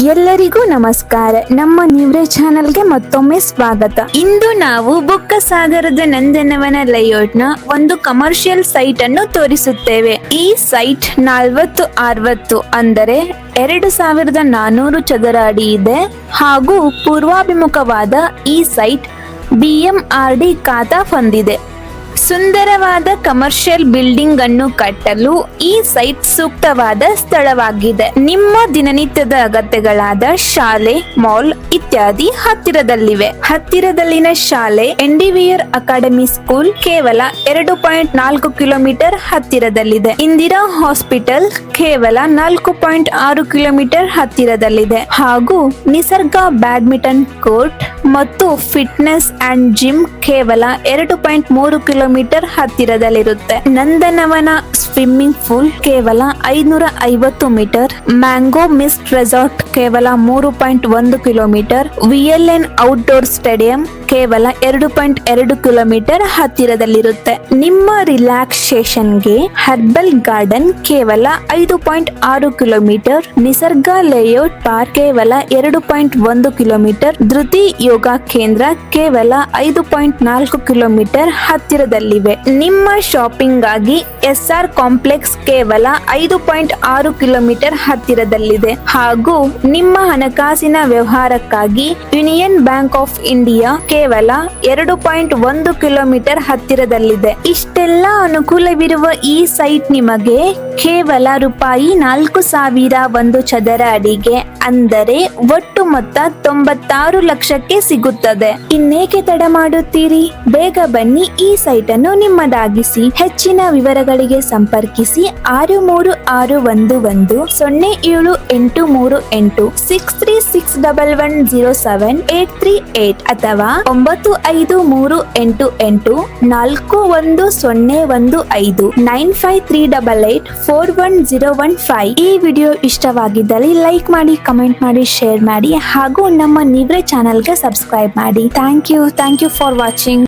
ಎಲ್ಲರಿಗೂ ನಮಸ್ಕಾರ. ನಮ್ಮ ನಿವ್ರೆ ಚಾನೆಲ್ಗೆ ಮತ್ತೊಮ್ಮೆ ಸ್ವಾಗತ. ಇಂದು ನಾವು ಬೊಕ್ಕಸಾಗರದ ನಂದನವನ ಲೇಔಟ್ನ ಒಂದು ಕಮರ್ಷಿಯಲ್ ಸೈಟ್ ಅನ್ನು ತೋರಿಸುತ್ತೇವೆ. ಈ ಸೈಟ್ 40-60 ಅಂದರೆ 2400 ಚದರ ಅಡಿ ಇದೆ ಹಾಗೂ ಪೂರ್ವಾಭಿಮುಖವಾದ ಈ ಸೈಟ್ BMRD ಖಾತಾ ಹೊಂದಿದೆ. ಸುಂದರವಾದ ಕಮರ್ಷಿಯಲ್ ಬಿಲ್ಡಿಂಗ್ ಅನ್ನು ಕಟ್ಟಲು ಈ ಸೈಟ್ ಸೂಕ್ತವಾದ ಸ್ಥಳವಾಗಿದೆ. ನಿಮ್ಮ ದಿನನಿತ್ಯದ ಅಗತ್ಯಗಳಾದ ಶಾಲೆ, ಮಾಲ್ ಇತ್ಯಾದಿ ಹತ್ತಿರದಲ್ಲಿವೆ. ಹತ್ತಿರದಲ್ಲಿನ ಶಾಲೆ NDVR ಅಕಾಡೆಮಿ ಸ್ಕೂಲ್ ಕೇವಲ 2.4 ಕಿಲೋಮೀಟರ್ ಹತ್ತಿರದಲ್ಲಿದೆ. ಇಂದಿರಾ ಹಾಸ್ಪಿಟಲ್ ಕೇವಲ 4.6 ಕಿಲೋಮೀಟರ್ ಹತ್ತಿರದಲ್ಲಿದೆ ಹಾಗೂ ನಿಸರ್ಗ ಬ್ಯಾಡ್ಮಿಂಟನ್ ಕೋರ್ಟ್ ಮತ್ತು ಫಿಟ್ನೆಸ್ ಅಂಡ್ ಜಿಮ್ ಕೇವಲ 2.3 ಕಿಲೋಮೀಟರ್ ಹತ್ತಿರದಲ್ಲಿರುತ್ತೆ. ನಂದನವನ ಸ್ವಿಮ್ಮಿಂಗ್ ಪೂಲ್ ಕೇವಲ 550 ಮೀಟರ್, ಮ್ಯಾಂಗೋ ಮಿಸ್ಟ್ ರೆಸಾರ್ಟ್ ಕೇವಲ 3.1 ಕಿಲೋಮೀಟರ್, VLN ಔಟ್ಡೋರ್ ಸ್ಟೇಡಿಯಂ ಕೇವಲ 2.2 ಕಿಲೋಮೀಟರ್ ಹತ್ತಿರದಲ್ಲಿರುತ್ತೆ. ನಿಮ್ಮ ರಿಲ್ಯಾಕ್ಸೇಷನ್ಗೆ ಹರ್ಬಲ್ ಗಾರ್ಡನ್ ಕೇವಲ 5.6 ಕಿಲೋಮೀಟರ್, ನಿಸರ್ಗ ಲೇಔಟ್ ಪಾರ್ಕ್ ಕೇವಲ 2.1 ಕಿಲೋಮೀಟರ್, ಧೃತಿ ಯೋಗ ಕೇಂದ್ರ ಕೇವಲ 5.4 ಕಿಲೋಮೀಟರ್ ಹತ್ತಿರದಲ್ಲಿವೆ. ನಿಮ್ಮ ಶಾಪಿಂಗ್ ಆಗಿ SR ಕಾಂಪ್ಲೆಕ್ಸ್ ಕೇವಲ 5.6 ಕಿಲೋಮೀಟರ್ ಹತ್ತಿರದಲ್ಲಿದೆ ಹಾಗೂ ನಿಮ್ಮ ಹಣಕಾಸಿನ ವ್ಯವಹಾರಕ್ಕಾಗಿ ಯೂನಿಯನ್ ಬ್ಯಾಂಕ್ ಆಫ್ ಇಂಡಿಯಾ ಕೇವಲ 2.1 ಕಿಲೋಮೀಟರ್ ಹತ್ತಿರದಲ್ಲಿದೆ. ಇಷ್ಟೆಲ್ಲ ಅನುಕೂಲವಿರುವ ಈ ಸೈಟ್ ನಿಮಗೆ ಕೇವಲ ₹4,000 ಚದರ ಅಡಿಗೆ ಅಂದರೆ ಒಟ್ಟು ಮೊತ್ತ 96 ಲಕ್ಷಕ್ಕೆ ಸಿಗುತ್ತದೆ. ಇನ್ನೇಕೆ ತಡ ಮಾಡುತ್ತೀರಿ? ಬೇಗ ಬನ್ನಿ, ಈ ಸೈಟ್ ಅನ್ನು ನಿಮ್ಮದಾಗಿಸಿ. ಹೆಚ್ಚಿನ ವಿವರಗಳಿಗೆ ಸಂಪರ್ಕಿಸಿ 6311073838 6361107838 ಅಥವಾ 9538841015 9538841015. ಈ ವಿಡಿಯೋ ಇಷ್ಟವಾಗಿದ್ದಲ್ಲಿ ಲೈಕ್ ಮಾಡಿ, ಕಮೆಂಟ್ ಮಾಡಿ, ಶೇರ್ ಮಾಡಿ ಹಾಗೂ ನಮ್ಮ ನಿವ್ರೆ ಚಾನೆಲ್ಗೆ ಸಬ್ಸ್ಕ್ರೈಬ್ ಮಾಡಿ. Thank you for watching.